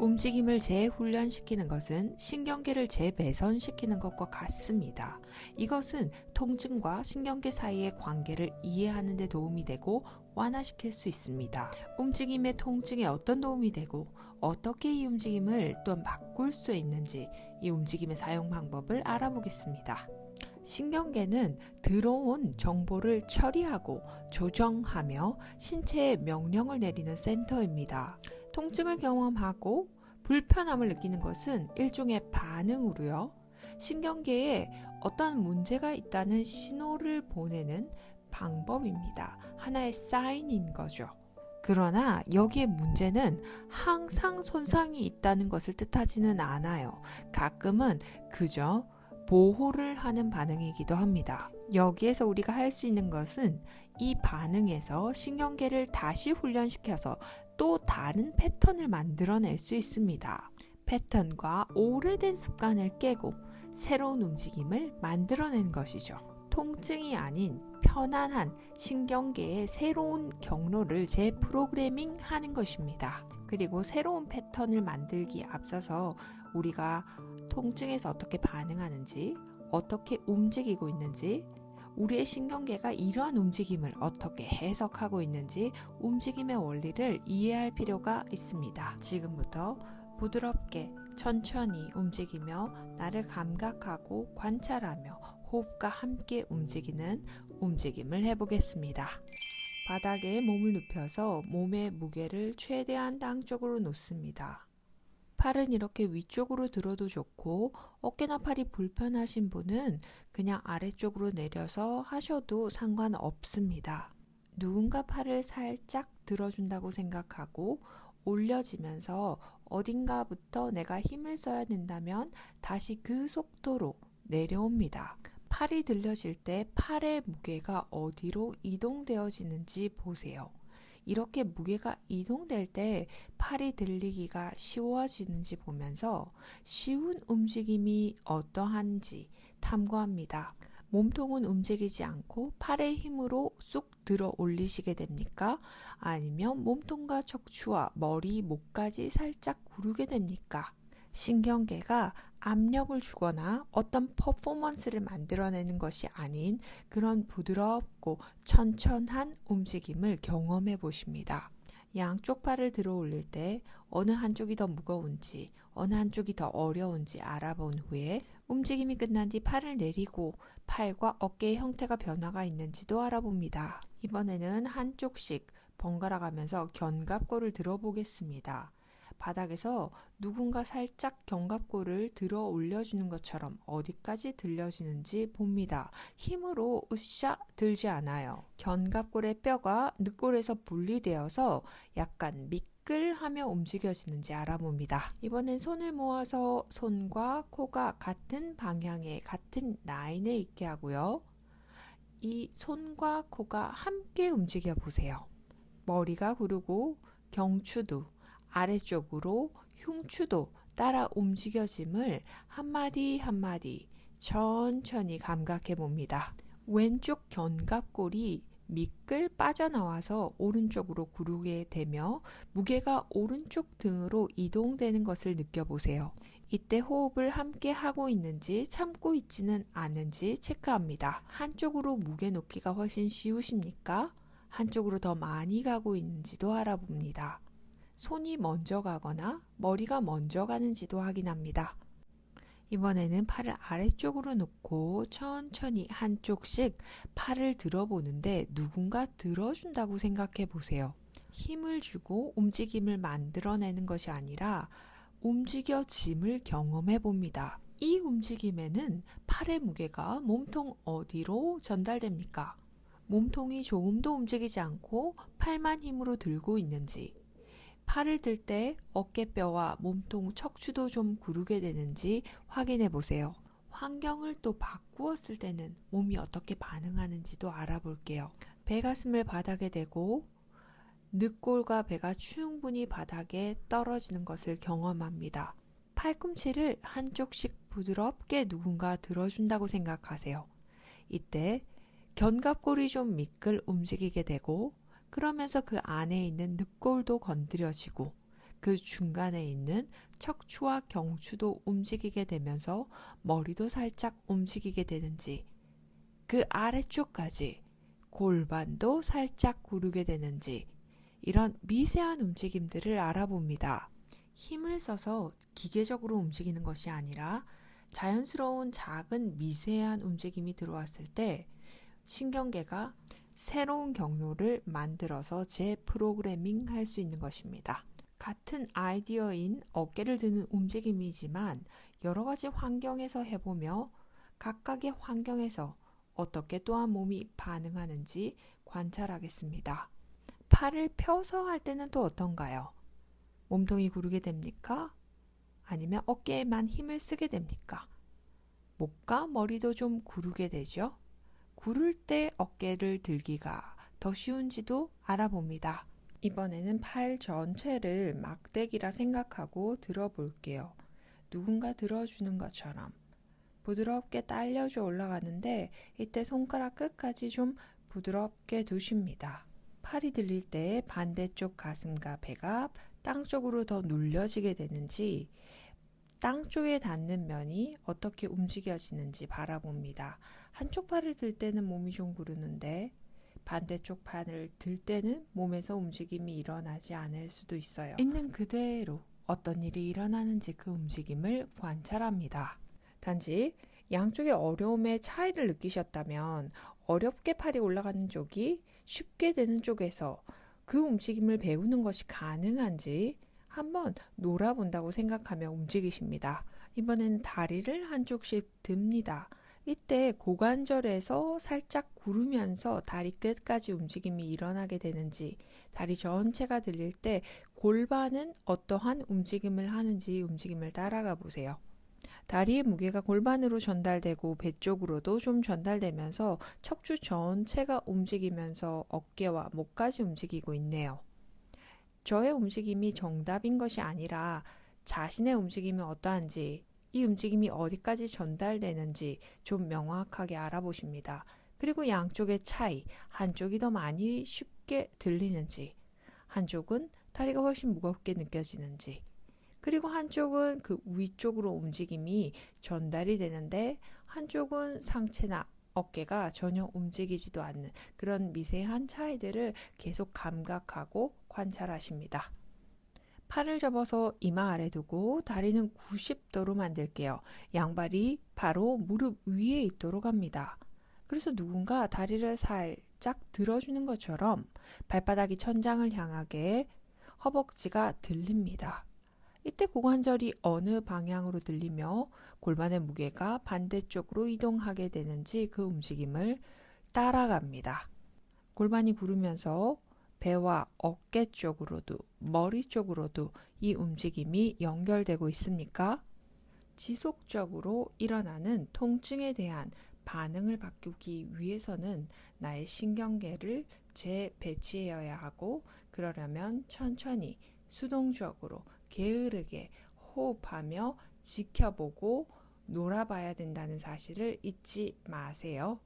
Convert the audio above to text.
움직임을 재훈련시키는 것은 신경계를 재배선시키는 것과 같습니다. 이것은 통증과 신경계 사이의 관계를 이해하는 데 도움이 되고 완화시킬 수 있습니다. 움직임의 통증에 어떤 도움이 되고 어떻게 이 움직임을 또한 바꿀 수 있는지 이 움직임의 사용 방법을 알아보겠습니다. 신경계는 들어온 정보를 처리하고 조정하며 신체에 명령을 내리는 센터입니다. 통증을 경험하고 불편함을 느끼는 것은 일종의 반응으로요. 신경계에 어떤 문제가 있다는 신호를 보내는 방법입니다. 하나의 사인인 거죠. 그러나 여기에 문제는 항상 손상이 있다는 것을 뜻하지는 않아요. 가끔은 그저 보호를 하는 반응이기도 합니다. 여기에서 우리가 할 수 있는 것은 이 반응에서 신경계를 다시 훈련시켜서 또 다른 패턴을 만들어낼 수 있습니다. 패턴과 오래된 습관을 깨고 새로운 움직임을 만들어낸 것이죠. 통증이 아닌 편안한 신경계의 새로운 경로를 재프로그래밍 하는 것입니다. 그리고 새로운 패턴을 만들기에 앞서서 우리가 통증에서 어떻게 반응하는지, 어떻게 움직이고 있는지, 우리의 신경계가 이러한 움직임을 어떻게 해석하고 있는지 움직임의 원리를 이해할 필요가 있습니다. 지금부터 부드럽게 천천히 움직이며 나를 감각하고 관찰하며 호흡과 함께 움직이는 움직임을 해보겠습니다. 바닥에 몸을 눕혀서 몸의 무게를 최대한 땅쪽으로 놓습니다. 팔은 이렇게 위쪽으로 들어도 좋고 어깨나 팔이 불편하신 분은 그냥 아래쪽으로 내려서 하셔도 상관없습니다. 누군가 팔을 살짝 들어준다고 생각하고 올려지면서 어딘가부터 내가 힘을 써야 된다면 다시 그 속도로 내려옵니다. 팔이 들려질 때 팔의 무게가 어디로 이동되어지는지 보세요. 이렇게 무게가 이동될 때 팔이 들리기가 쉬워지는지 보면서 쉬운 움직임이 어떠한지 탐구합니다. 몸통은 움직이지 않고 팔의 힘으로 쑥 들어 올리시게 됩니까? 아니면 몸통과 척추와 머리, 목까지 살짝 구르게 됩니까? 신경계가 압력을 주거나 어떤 퍼포먼스를 만들어내는 것이 아닌 그런 부드럽고 천천한 움직임을 경험해 보십니다. 양쪽 팔을 들어 올릴 때 어느 한쪽이 더 무거운지 어느 한쪽이 더 어려운지 알아본 후에 움직임이 끝난 뒤 팔을 내리고 팔과 어깨의 형태가 변화가 있는지도 알아봅니다. 이번에는 한쪽씩 번갈아 가면서 견갑골을 들어 보겠습니다. 바닥에서 누군가 살짝 견갑골을 들어 올려주는 것처럼 어디까지 들려지는지 봅니다. 힘으로 으쌰 들지 않아요. 견갑골의 뼈가 늑골에서 분리되어서 약간 미끌하며 움직여지는지 알아봅니다. 이번엔 손을 모아서 손과 코가 같은 방향에 같은 라인에 있게 하고요. 이 손과 코가 함께 움직여 보세요. 머리가 구르고 경추도 아래쪽으로 흉추도 따라 움직여짐을 한마디 한마디 천천히 감각해 봅니다. 왼쪽 견갑골이 미끌 빠져나와서 오른쪽으로 구르게 되며 무게가 오른쪽 등으로 이동되는 것을 느껴보세요. 이때 호흡을 함께 하고 있는지 참고 있지는 않은지 체크합니다. 한쪽으로 무게 놓기가 훨씬 쉬우십니까? 한쪽으로 더 많이 가고 있는지도 알아봅니다. 손이 먼저 가거나 머리가 먼저 가는지도 확인합니다. 이번에는 팔을 아래쪽으로 놓고 천천히 한쪽씩 팔을 들어보는데 누군가 들어준다고 생각해 보세요. 힘을 주고 움직임을 만들어내는 것이 아니라 움직여짐을 경험해 봅니다. 이 움직임에는 팔의 무게가 몸통 어디로 전달됩니까? 몸통이 조금도 움직이지 않고 팔만 힘으로 들고 있는지, 팔을 들 때 어깨뼈와 몸통, 척추도 좀 구르게 되는지 확인해 보세요. 환경을 또 바꾸었을 때는 몸이 어떻게 반응하는지도 알아볼게요. 배 가슴을 바닥에 대고 늑골과 배가 충분히 바닥에 떨어지는 것을 경험합니다. 팔꿈치를 한쪽씩 부드럽게 누군가 들어준다고 생각하세요. 이때 견갑골이 좀 미끌 움직이게 되고 그러면서 그 안에 있는 늑골도 건드려지고 그 중간에 있는 척추와 경추도 움직이게 되면서 머리도 살짝 움직이게 되는지, 그 아래쪽까지 골반도 살짝 구르게 되는지, 이런 미세한 움직임들을 알아봅니다. 힘을 써서 기계적으로 움직이는 것이 아니라 자연스러운 작은 미세한 움직임이 들어왔을 때 신경계가 새로운 경로를 만들어서 재프로그래밍 할 수 있는 것입니다. 같은 아이디어인 어깨를 드는 움직임이지만 여러 가지 환경에서 해보며 각각의 환경에서 어떻게 또한 몸이 반응하는지 관찰하겠습니다. 팔을 펴서 할 때는 또 어떤가요? 몸통이 구르게 됩니까? 아니면 어깨에만 힘을 쓰게 됩니까? 목과 머리도 좀 구르게 되죠? 구를 때 어깨를 들기가 더 쉬운지도 알아봅니다. 이번에는 팔 전체를 막대기라 생각하고 들어볼게요. 누군가 들어주는 것처럼 부드럽게 딸려져 올라가는데 이때 손가락 끝까지 좀 부드럽게 두십니다. 팔이 들릴 때 반대쪽 가슴과 배가 땅 쪽으로 더 눌려지게 되는지, 땅 쪽에 닿는 면이 어떻게 움직여지는지 바라봅니다. 한쪽 팔을 들 때는 몸이 좀 구르는데 반대쪽 팔을 들 때는 몸에서 움직임이 일어나지 않을 수도 있어요. 있는 그대로 어떤 일이 일어나는지 그 움직임을 관찰합니다. 단지 양쪽의 어려움의 차이를 느끼셨다면 어렵게 팔이 올라가는 쪽이 쉽게 되는 쪽에서 그 움직임을 배우는 것이 가능한지 한번 놀아본다고 생각하며 움직이십니다. 이번에는 다리를 한쪽씩 듭니다. 이때 고관절에서 살짝 구르면서 다리 끝까지 움직임이 일어나게 되는지, 다리 전체가 들릴 때 골반은 어떠한 움직임을 하는지 움직임을 따라가 보세요. 다리의 무게가 골반으로 전달되고 배 쪽으로도 좀 전달되면서 척추 전체가 움직이면서 어깨와 목까지 움직이고 있네요. 저의 움직임이 정답인 것이 아니라 자신의 움직임이 어떠한지, 이 움직임이 어디까지 전달되는지 좀 명확하게 알아보십니다. 그리고 양쪽의 차이, 한쪽이 더 많이 쉽게 들리는지, 한쪽은 다리가 훨씬 무겁게 느껴지는지, 그리고 한쪽은 그 위쪽으로 움직임이 전달이 되는데 한쪽은 상체나 어깨가 전혀 움직이지도 않는 그런 미세한 차이들을 계속 감각하고 관찰하십니다. 팔을 접어서 이마 아래 두고 다리는 90도로 만들게요. 양발이 바로 무릎 위에 있도록 합니다. 그래서 누군가 다리를 살짝 들어주는 것처럼 발바닥이 천장을 향하게 허벅지가 들립니다. 이때 고관절이 어느 방향으로 들리며 골반의 무게가 반대쪽으로 이동하게 되는지 그 움직임을 따라갑니다. 골반이 구르면서 배와 어깨 쪽으로도 머리 쪽으로도 이 움직임이 연결되고 있습니까? 지속적으로 일어나는 통증에 대한 반응을 바꾸기 위해서는 나의 신경계를 재배치해야 하고, 그러려면 천천히 수동적으로 게으르게 호흡하며 지켜보고 놀아봐야 된다는 사실을 잊지 마세요.